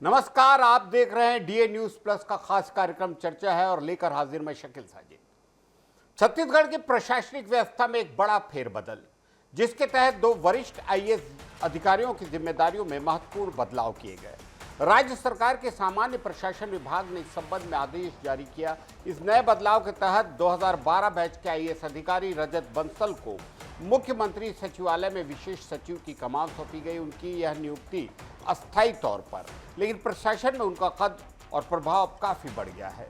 नमस्कार, आप देख रहे हैं डीए न्यूज प्लस का खास कार्यक्रम चर्चा है और लेकर हाजिर मैं शकील साजिद। छत्तीसगढ़ की प्रशासनिक व्यवस्था में एक बड़ा फेरबदल, जिसके तहत 2 वरिष्ठ आईएएस अधिकारियों की जिम्मेदारियों में महत्वपूर्ण बदलाव किए गए। राज्य सरकार के सामान्य प्रशासन विभाग ने इस संबंध में आदेश जारी किया। इस नए बदलाव के तहत 2012 बैच के आईएएस अधिकारी रजत बंसल को मुख्यमंत्री सचिवालय में विशेष सचिव की कमान सौंपी गई। उनकी यह नियुक्ति अस्थायी तौर पर, लेकिन प्रशासन में उनका कद और प्रभाव काफी बढ़ गया है।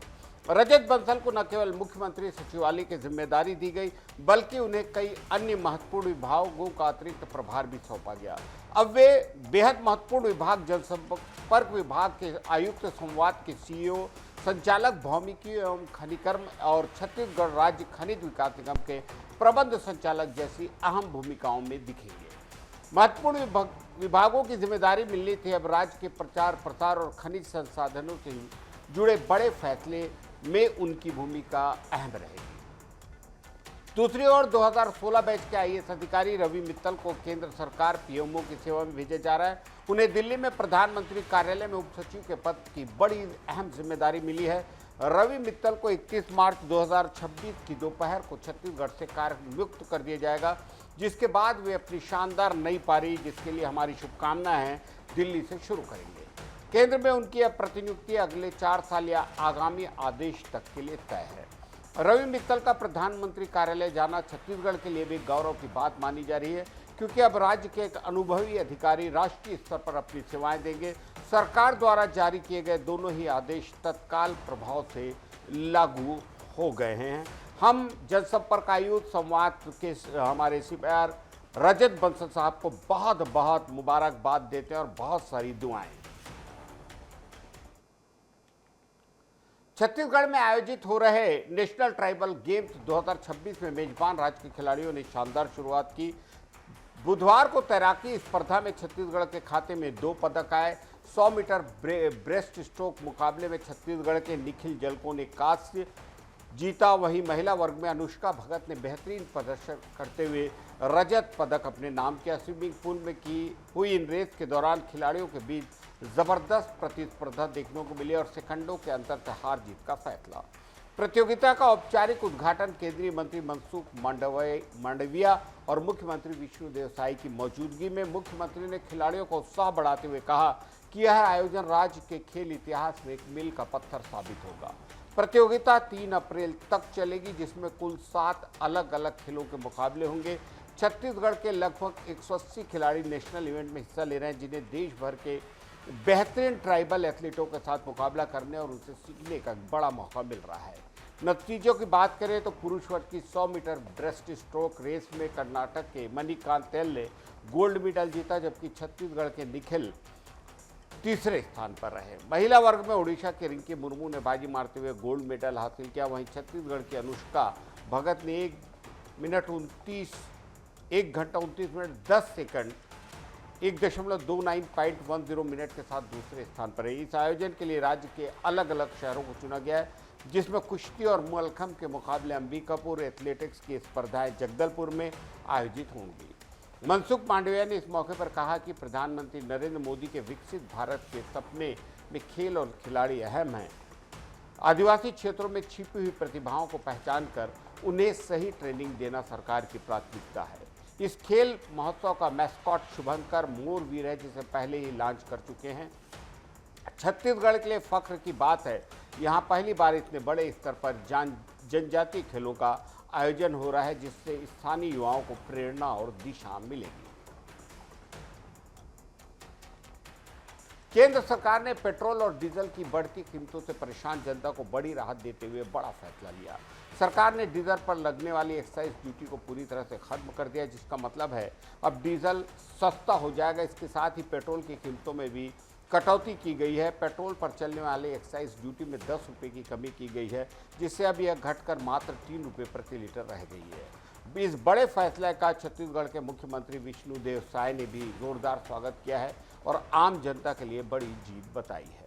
रजत बंसल को न केवल मुख्यमंत्री सचिवालय की जिम्मेदारी दी गई, बल्कि उन्हें कई अन्य महत्वपूर्ण विभागों का अतिरिक्त प्रभार भी सौंपा गया। अब वे बेहद महत्वपूर्ण विभाग जनसंपर्क विभाग के आयुक्त, संवाद के सीईओ, संचालक भौमिकी एवं खनिकर्म और छत्तीसगढ़ राज्य खनिज विकास निगम के प्रबंध संचालक जैसी अहम भूमिकाओं में दिखेंगे। महत्वपूर्ण विभागों की जिम्मेदारी मिलनी थी। अब राज्य के प्रचार प्रसार और खनिज संसाधनों से जुड़े बड़े फैसले में उनकी भूमिका अहम रहेगी। दूसरी ओर 2016 बैच के आईएएस अधिकारी रवि मित्तल को केंद्र सरकार पीएमओ की सेवा में भेजा जा रहा है। उन्हें दिल्ली में प्रधानमंत्री कार्यालय में उप सचिव के पद की बड़ी अहम जिम्मेदारी मिली है। रवि मित्तल को 31 मार्च 2026 की दोपहर को छत्तीसगढ़ से कार्यमुक्त कर दिया जाएगा, जिसके बाद वे अपनी शानदार नई पारी, जिसके लिए हमारी शुभकामनाएं हैं, दिल्ली से शुरू करेंगे। केंद्र में उनकी यह प्रतिनियुक्ति अगले 4 साल या आगामी आदेश तक के लिए तय है। रवि मित्तल का प्रधानमंत्री कार्यालय जाना छत्तीसगढ़ के लिए भी गौरव की बात मानी जा रही है, क्योंकि अब राज्य के एक अनुभवी अधिकारी राष्ट्रीय स्तर पर अपनी सेवाएं देंगे। सरकार द्वारा जारी किए गए दोनों ही आदेश तत्काल प्रभाव से लागू हो गए हैं। हम जनसंपर्क आयुक्त, संवाद के हमारे सीपीआर रजत बंसल साहब को बहुत बहुत मुबारकबाद देते हैं और बहुत सारी दुआएं। छत्तीसगढ़ में आयोजित हो रहे नेशनल ट्राइबल गेम्स 2026 में मेजबान राज्य के खिलाड़ियों ने शानदार शुरुआत की। बुधवार को तैराकी स्पर्धा में छत्तीसगढ़ के खाते में 2 पदक आए। 100 मीटर ब्रेस्ट स्ट्रोक मुकाबले में छत्तीसगढ़ के निखिल जलको ने कांस्य जीता। वहीं महिला वर्ग में अनुष्का भगत ने बेहतरीन प्रदर्शन करते हुए रजत पदक अपने नाम किया। स्विमिंग पूल में की हुई इन रेस के दौरान खिलाड़ियों के बीच जबरदस्त प्रतिस्पर्धा देखने को मिली और सेकंडों के अंतर से हार जीत का फैसला। प्रतियोगिता का औपचारिक उद्घाटन केंद्रीय मंत्री मनसुख मांडविया और मुख्यमंत्री विष्णुदेव साय की मौजूदगी में मुख्यमंत्री ने खिलाड़ियों को उत्साह बढ़ाते हुए कहा कि यह आयोजन राज्य के खेल इतिहास में एक मील का पत्थर साबित होगा। प्रतियोगिता 3 अप्रैल तक चलेगी, जिसमें कुल 7 अलग अलग खेलों के मुकाबले होंगे। छत्तीसगढ़ के लगभग 180 खिलाड़ी नेशनल इवेंट में हिस्सा ले रहे हैं, जिन्हें देश भर के बेहतरीन ट्राइबल एथलीटों के साथ मुकाबला करने और उनसे सीखने का बड़ा मौका मिल रहा है। नतीजों की बात करें तो पुरुष वर्ग की 100 मीटर ब्रेस्ट स्ट्रोक रेस में कर्नाटक के मणिकांत तेल ने गोल्ड मेडल जीता, जबकि छत्तीसगढ़ के निखिल तीसरे स्थान पर रहे। महिला वर्ग में ओडिशा के रिंकी मुर्मू ने बाजी मारते हुए गोल्ड मेडल हासिल किया। वहीं छत्तीसगढ़ की अनुष्का भगत ने 1 घंटा 29 मिनट 10 सेकंड 1.2910 मिनट के साथ दूसरे स्थान पर है। इस आयोजन के लिए राज्य के अलग अलग शहरों को चुना गया है, जिसमें कुश्ती और मलखम्ब के मुकाबले अंबिकापुर, एथलेटिक्स की स्पर्धाएं जगदलपुर में आयोजित होंगी। मनसुख मांडविया ने इस मौके पर कहा कि प्रधानमंत्री नरेंद्र मोदी के विकसित भारत के सपने में खेल और खिलाड़ी अहम हैं। आदिवासी क्षेत्रों में छिपी हुई प्रतिभाओं को पहचान कर उन्हें सही ट्रेनिंग देना सरकार की प्राथमिकता है। इस खेल महोत्सव का मैस्कॉट शुभंकर मोरवीर है, जिसे पहले ही लॉन्च कर चुके हैं। छत्तीसगढ़ के लिए फख्र की बात है, यहाँ पहली बार इतने बड़े स्तर पर जनजातीय खेलों का आयोजन हो रहा है, जिससे स्थानीय युवाओं को प्रेरणा और दिशा मिलेगी। केंद्र सरकार ने पेट्रोल और डीजल की बढ़ती कीमतों से परेशान जनता को बड़ी राहत देते हुए बड़ा फैसला लिया। सरकार ने डीजल पर लगने वाली एक्साइज ड्यूटी को पूरी तरह से खत्म कर दिया, जिसका मतलब है अब डीजल सस्ता हो जाएगा। इसके साथ ही पेट्रोल की कीमतों में भी कटौती की गई है। पेट्रोल पर चलने वाले एक्साइज ड्यूटी में 10 रुपये की कमी की गई है, जिससे अब यह घटकर मात्र 3 रुपये प्रति लीटर रह गई है। इस बड़े फैसले का छत्तीसगढ़ के मुख्यमंत्री विष्णुदेव साय ने भी जोरदार स्वागत किया है और आम जनता के लिए बड़ी जीत बताई है।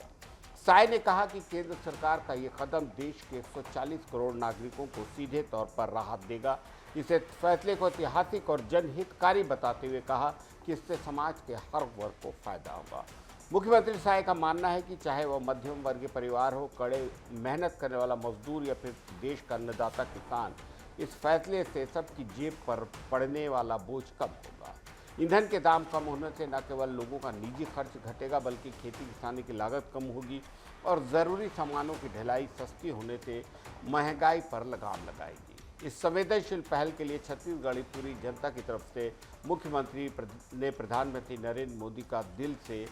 साय ने कहा कि केंद्र सरकार का ये कदम देश के 140 करोड़ नागरिकों को सीधे तौर पर राहत देगा। इसे फैसले को ऐतिहासिक और जनहितकारी बताते हुए कहा कि इससे समाज के हर वर्ग को फायदा होगा। मुख्यमंत्री साय का मानना है कि चाहे वह मध्यम वर्गीय परिवार हो, कड़े मेहनत करने वाला मजदूर या फिर देश का अन्नदाता किसान, इस फैसले से सबकी जेब पर पड़ने वाला बोझ कम होगा। ईंधन के दाम कम होने से न केवल लोगों का निजी खर्च घटेगा, बल्कि खेती किसानी की लागत कम होगी और ज़रूरी सामानों की ढलाई सस्ती होने से महंगाई पर लगाम लगाएगी। इस संवेदनशील पहल के लिए छत्तीसगढ़ पूरी जनता की तरफ से मुख्यमंत्री ने प्रधानमंत्री नरेंद्र मोदी का दिल से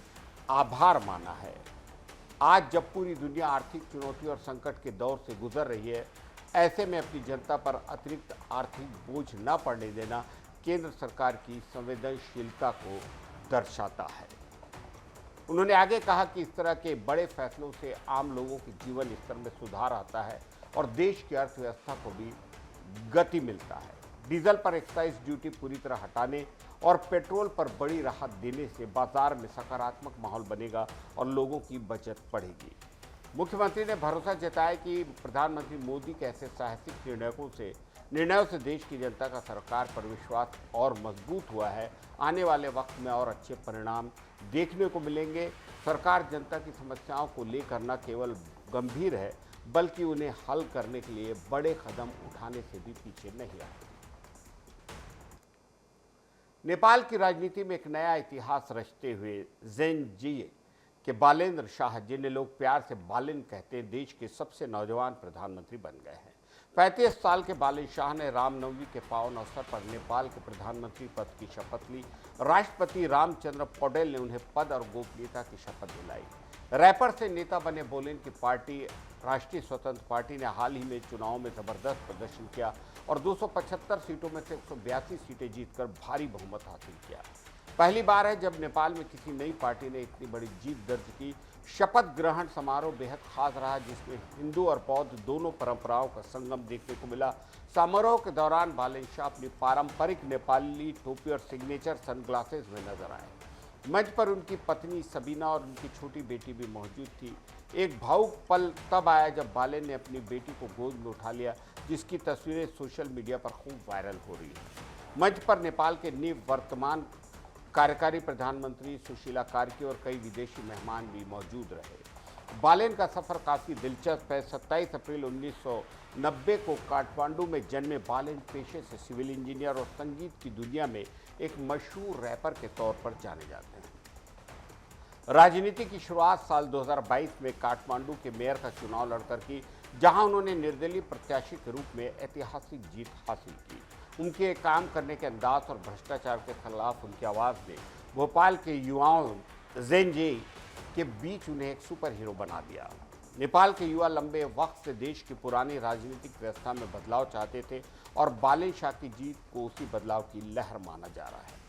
आभार माना है। आज जब पूरी दुनिया आर्थिक चुनौती और संकट के दौर से गुजर रही है, ऐसे में अपनी जनता पर अतिरिक्त आर्थिक बोझ न पड़ने देना केंद्र सरकार की संवेदनशीलता को दर्शाता है। उन्होंने आगे कहा कि इस तरह के बड़े फैसलों से आम लोगों के जीवन स्तर में सुधार आता है और देश की अर्थव्यवस्था को भी गति मिलता है। डीजल पर एक्साइज ड्यूटी पूरी तरह हटाने और पेट्रोल पर बड़ी राहत देने से बाजार में सकारात्मक माहौल बनेगा और लोगों की बचत बढ़ेगी। मुख्यमंत्री ने भरोसा जताया कि प्रधानमंत्री मोदी के ऐसे साहसिक निर्णयों से देश की जनता का सरकार पर विश्वास और मजबूत हुआ है। आने वाले वक्त में और अच्छे परिणाम देखने को मिलेंगे। सरकार जनता की समस्याओं को लेकर न केवल गंभीर है, बल्कि उन्हें हल करने के लिए बड़े कदम उठाने से भी पीछे नहीं आती। नेपाल की राजनीति में एक नया इतिहास रचते हुए ज़ेनजिए के बालेंद्र शाह, जिन्हें लोग प्यार से बालिन कहते हैं, देश के सबसे नौजवान प्रधानमंत्री बन गए हैं। 35 साल के बालिन शाह ने रामनवमी के पावन अवसर पर नेपाल के प्रधानमंत्री पद की शपथ ली। राष्ट्रपति रामचंद्र पौडेल ने उन्हें पद और गोपनीयता की शपथ दिलाई। रैपर से नेता बने बोलेन की पार्टी राष्ट्रीय स्वतंत्र पार्टी ने हाल ही में चुनाव में जबरदस्त प्रदर्शन किया और 275 सीटों में से 182 सीटें जीतकर भारी बहुमत हासिल किया। पहली बार है जब नेपाल में किसी नई पार्टी ने इतनी बड़ी जीत दर्ज की। शपथ ग्रहण समारोह बेहद खास रहा, जिसमें हिंदू और बौद्ध दोनों परंपराओं का संगम देखने को मिला। समारोह के दौरान बालेन शाह अपनी पारंपरिक नेपाली टोपी और सिग्नेचर सनग्लासेस में नजर आए। मंच पर उनकी पत्नी सबीना और उनकी छोटी बेटी भी मौजूद थी। एक भावुक पल तब आया जब बालेन ने अपनी बेटी को गोद में उठा लिया, जिसकी तस्वीरें सोशल मीडिया पर खूब वायरल हो रही हैं। मंच पर नेपाल के निवर्तमान कार्यकारी प्रधानमंत्री सुशीला कार्की और कई विदेशी मेहमान भी मौजूद रहे। बालेन का सफर काफी दिलचस्प है। 27 अप्रैल 1990 को काठमांडू में जन्मे बालेन पेशे से सिविल इंजीनियर और संगीत की दुनिया में एक मशहूर रैपर के तौर पर जाने जाते हैं। राजनीति की शुरुआत साल 2022 में काठमांडू के मेयर का चुनाव लड़कर की, जहां उन्होंने निर्दलीय प्रत्याशी के रूप में ऐतिहासिक जीत हासिल की। उनके काम करने के अंदाज और भ्रष्टाचार के खिलाफ उनकी आवाज़ ने भोपाल के युवाओं ज़ेनजे के बीच उन्हें एक सुपर हीरो बना दिया। नेपाल के युवा लंबे वक्त से देश की पुरानी राजनीतिक व्यवस्था में बदलाव चाहते थे और बालेन शाह की जीत को उसी बदलाव की लहर माना जा रहा है।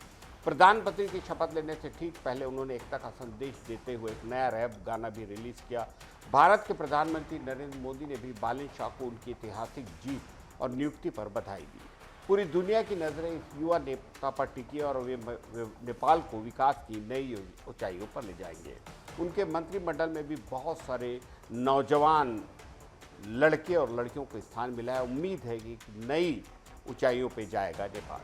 प्रधानमंत्री की शपथ लेने से ठीक पहले उन्होंने एकता का संदेश देते हुए एक नया रैप गाना भी रिलीज किया। भारत के प्रधानमंत्री नरेंद्र मोदी ने भी बालेन शाह को उनकी ऐतिहासिक जीत और नियुक्ति पर बधाई दी। पूरी दुनिया की नज़रें इस युवा नेता पर टिकी और वे नेपाल को विकास की नई ऊंचाइयों पर ले जाएंगे। उनके मंत्रिमंडल में भी बहुत सारे नौजवान लड़के और लड़कियों को स्थान मिला है। उम्मीद है कि नई ऊंचाइयों पर जाएगा नेपाल।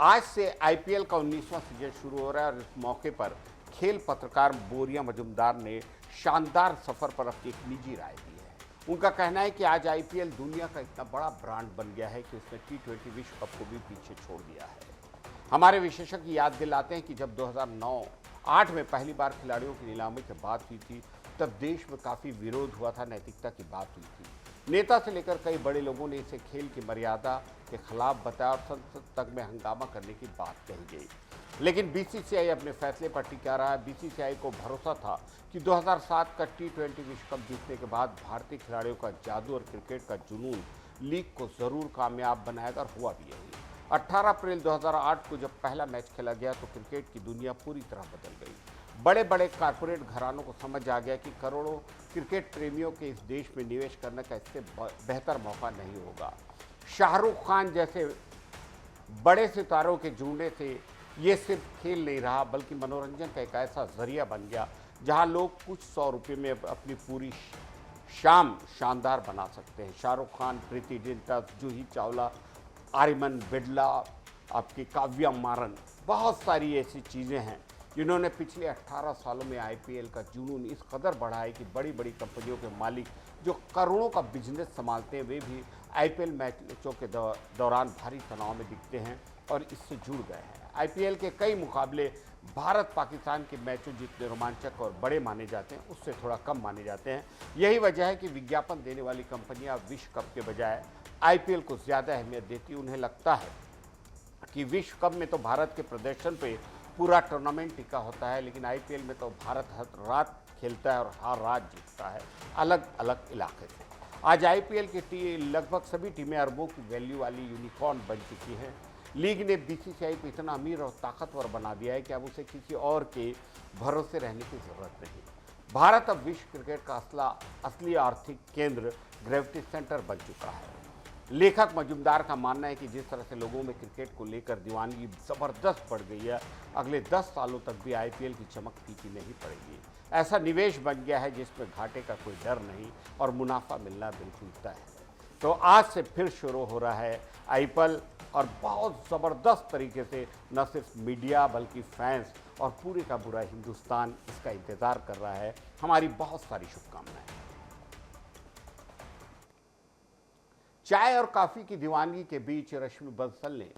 आज से आईपीएल का 19वां सीजन शुरू हो रहा है और इस मौके पर खेल पत्रकार बोरिया मजुमदार ने शानदार सफर पर अपनी एक निजी राय दी है। उनका कहना है कि आज आईपीएल दुनिया का इतना बड़ा ब्रांड बन गया है कि उसने T20 विश्व कप को भी पीछे छोड़ दिया है। हमारे विशेषज्ञ याद दिलाते हैं कि जब 2009-8 में पहली बार खिलाड़ियों की नीलामी की बात हुई थी, तब देश में काफ़ी विरोध हुआ था, नैतिकता की बात हुई थी। नेता से लेकर कई बड़े लोगों ने इसे खेल की मर्यादा के खिलाफ बताया और संसद तक में हंगामा करने की बात कही गई। लेकिन बीसीसीआई अपने फैसले पर टिका रहा। बीसीसीआई को भरोसा था कि 2007 का T20 विश्व कप जीतने के बाद भारतीय खिलाड़ियों का जादू और क्रिकेट का जुनून लीग को जरूर कामयाब बनाएगा और हुआ भी यही। 18 अप्रैल 2008 को जब पहला मैच खेला गया तो क्रिकेट की दुनिया पूरी तरह बदल गई। बड़े बड़े कारपोरेट घरानों को समझ आ गया कि करोड़ों क्रिकेट प्रेमियों के इस देश में निवेश करने का इससे बेहतर मौका नहीं होगा। शाहरुख खान जैसे बड़े सितारों के जुड़ने से ये सिर्फ खेल नहीं रहा, बल्कि मनोरंजन का एक ऐसा जरिया बन गया जहां लोग कुछ 100 रुपये में अपनी पूरी शाम शानदार बना सकते हैं। शाहरुख खान, प्रीति जिंटा, जूही चावला, आर्यमन बिड़ला, आपकी काव्या मारन, बहुत सारी ऐसी चीज़ें हैं जिन्होंने पिछले 18 सालों में आईपीएल का जुनून इस कदर बढ़ा है कि बड़ी बड़ी कंपनियों के मालिक जो करोड़ों का बिजनेस संभालते हैं वे भी आईपीएल मैचों के दौरान भारी तनाव में दिखते हैं और इससे जुड़ गए हैं। आईपीएल के कई मुकाबले भारत पाकिस्तान के मैचों जितने रोमांचक और बड़े माने जाते हैं उससे थोड़ा कम माने जाते हैं। यही वजह है कि विज्ञापन देने वाली कंपनियां विश्व कप के बजाय आईपीएल को ज़्यादा अहमियत देती। उन्हें लगता है कि विश्व कप में तो भारत के प्रदर्शन पे पूरा टूर्नामेंट टिका होता है, लेकिन आईपीएल में तो भारत हर रात खेलता है और हर रात जीतता है अलग अलग इलाके से। आज आईपीएल की लगभग सभी टीमें अरबों की वैल्यू वाली यूनिकॉर्न बन चुकी हैं। लीग ने बीसीसीआई को इतना अमीर और ताकतवर बना दिया है कि अब उसे किसी और के भरोसे रहने की जरूरत नहीं। भारत अब विश्व क्रिकेट का असली आर्थिक केंद्र, ग्रेविटी सेंटर बन चुका है। लेखक मजुमदार का मानना है कि जिस तरह से लोगों में क्रिकेट को लेकर दीवानगी ज़बरदस्त बढ़ गई है, अगले 10 सालों तक भी आईपीएल की चमक फीकी नहीं पड़ेगी। ऐसा निवेश बन गया है जिसमें घाटे का कोई डर नहीं और मुनाफा मिलना बिल्कुल तय है। तो आज से फिर शुरू हो रहा है आईपीएल और बहुत ज़बरदस्त तरीके से न सिर्फ मीडिया बल्कि फैंस और पूरे का पूरा हिंदुस्तान इसका इंतज़ार कर रहा है। हमारी बहुत सारी शुभकामनाएं। चाय और काफ़ी की दीवानगी के बीच रश्मि बंसल ने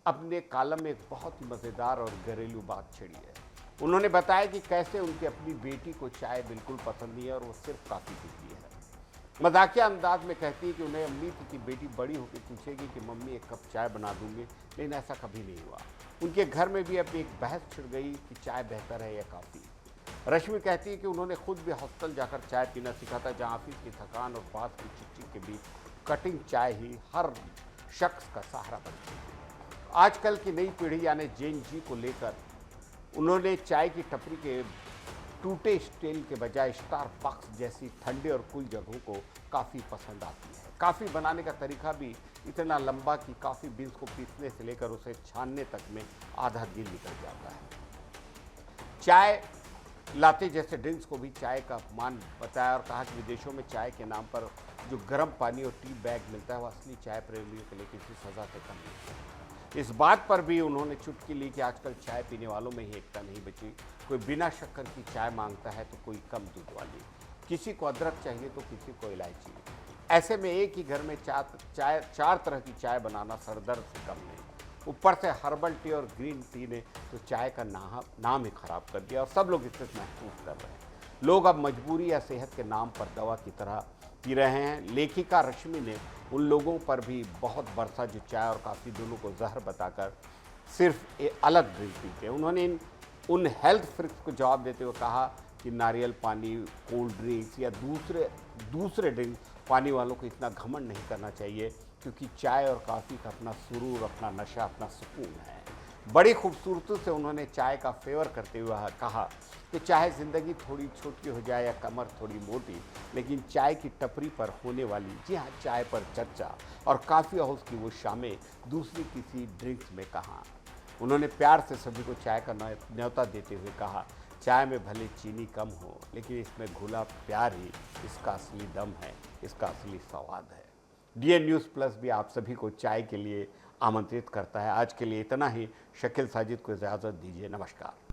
अपने कॉलम में एक बहुत ही मज़ेदार और घरेलू बात छेड़ी है। उन्होंने बताया कि कैसे उनकी अपनी बेटी को चाय बिल्कुल पसंद नहीं है और वो सिर्फ काफ़ी पीती है। मजाकिया अंदाज में कहती है कि उन्हें उम्मीद थी कि बेटी बड़ी होकर पूछेगी कि मम्मी एक कप चाय बना दूंगी, लेकिन ऐसा कभी नहीं हुआ। उनके घर में भी अब एक बहस छिड़ गई कि चाय बेहतर है या कॉफ़ी। रश्मि कहती है कि उन्होंने खुद भी हॉस्टल जाकर चाय पीना सीखा था, जहाँ ऑफिस की थकान और बात की चिक के बीच कटिंग चाय ही हर शख्स का सहारा बनती है। आजकल की नई पीढ़ी यानी जेन जी को लेकर उन्होंने चाय की टपरी के टूटे स्टील के बजाय स्टारबक्स जैसी ठंडे और कूल जगहों को काफ़ी पसंद आती है। कॉफ़ी बनाने का तरीका भी इतना लंबा कि कॉफ़ी बीन्स को पीसने से लेकर उसे छानने तक में आधा दिन निकल जाता है। चाय लाते जैसे ड्रिंक्स को भी चाय का अपमान बताया और कहा कि विदेशों में चाय के नाम पर जो गर्म पानी और टी बैग मिलता है वह असली चाय प्रेमियों के लिए किसी सज़ा से कम नहीं है। इस बात पर भी उन्होंने चुटकी ली कि आजकल चाय पीने वालों में ही एकता नहीं बची। कोई बिना शक्कर की चाय मांगता है तो कोई कम दूध वाली, किसी को अदरक चाहिए तो किसी को इलायची। ऐसे में एक ही घर में चार तरह की चाय बनाना सरदर्द से कम नहीं। ऊपर से हर्बल टी और ग्रीन टी ने तो चाय का नाम ही खराब कर दिया और सब लोग इससे महसूस कर रहे हैं। लोग अब मजबूरी या सेहत के नाम पर दवा की तरह पी रहे हैं। लेखिका रश्मि ने उन लोगों पर भी बहुत बरसा जो चाय और कॉफ़ी दोनों को जहर बताकर सिर्फ एक अलग ड्रिंक पीते हैं। उन्होंने उन हेल्थ फ्रिक्स को जवाब देते हुए कहा कि नारियल पानी, कोल्ड ड्रिंक्स या दूसरे ड्रिंक पानी वालों को इतना घमंड नहीं करना चाहिए, क्योंकि चाय और कॉफ़ी का अपना सुरूर, अपना नशा, अपना सुकून है। बड़ी खूबसूरती से उन्होंने चाय का फेवर करते हुए कहा कि चाहे ज़िंदगी थोड़ी छोटी हो जाए या कमर थोड़ी मोटी, लेकिन चाय की टपरी पर होने वाली, जी हाँ, चाय पर चर्चा और कॉफ़ी हाउस की वो शामें दूसरी किसी ड्रिंक्स में कहाँ। उन्होंने प्यार से सभी को चाय का न्योता देते हुए कहा, चाय में भले चीनी कम हो, लेकिन इसमें घुला प्यार ही इसका असली दम है, इसका असली स्वाद है। डीएन न्यूज़ प्लस भी आप सभी को चाय के लिए आमंत्रित करता है। आज के लिए इतना ही। शकील साजिद को इजाज़त दीजिए। नमस्कार।